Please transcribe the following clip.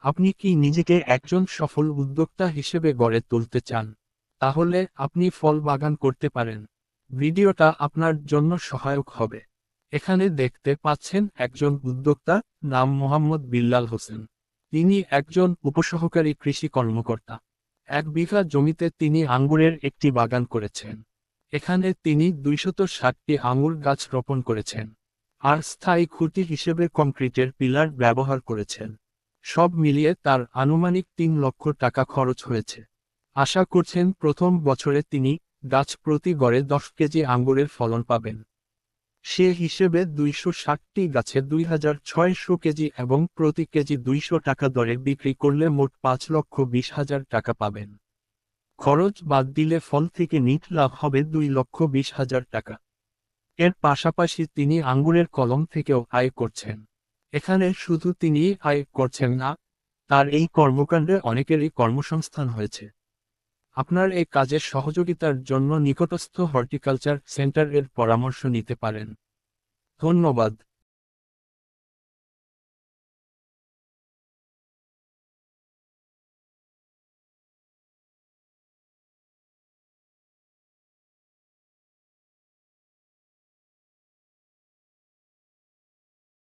আপনি কি নিজেকে একজন সফল উদ্যোক্তা হিসেবে গড়ে তুলতে চান? তাহলে আপনি ফল বাগান করতে পারেন। ভিডিওটা আপনার জন্য সহায়ক হবে। এখানে দেখতে পাচ্ছেন একজন উদ্যোক্তা, নাম মোহাম্মদ বিল্লাল হোসেন। তিনি একজন উপসহকারী কৃষি কর্মকর্তা। 1 বিঘা জমিতে তিনি আঙ্গুরের একটি বাগান করেছেন। এখানে তিনি 260টি আঙুর গাছ রোপণ করেছেন। আর স্থায়ী খুঁটি হিসেবে কংক্রিটের পিলার ব্যবহার করেছেন। সব মিলিয়ে তার আনুমানিক 3 লক্ষ টাকা খরচ হয়েছে। আশা করছেন প্রথম বছরে তিনি গাছ প্রতি গড়ে 10 কেজি আঙ্গুরের ফলন পাবেন। সে হিসেবে 260টি গাছে 2600 কেজি এবং প্রতি কেজি 200 টাকা দরে বিক্রি করলে মোট 5,20,000 টাকা পাবেন। খরচ বাদ দিলে ফল থেকে নিট লাভ হবে 2,20,000 টাকা। এর পাশাপাশি তিনি আঙ্গুরের কলম থেকেও আয় করছেন। এখানে শুধু তিনিই আয় করছেন না, তার এই কর্মকাণ্ডে অনেকেরই কর্মসংস্থান হয়েছে। আপনার এই কাজের সহযোগিতার জন্য নিকটস্থ হর্টিকালচার সেন্টার এর পরামর্শ নিতে পারেন। ধন্যবাদ।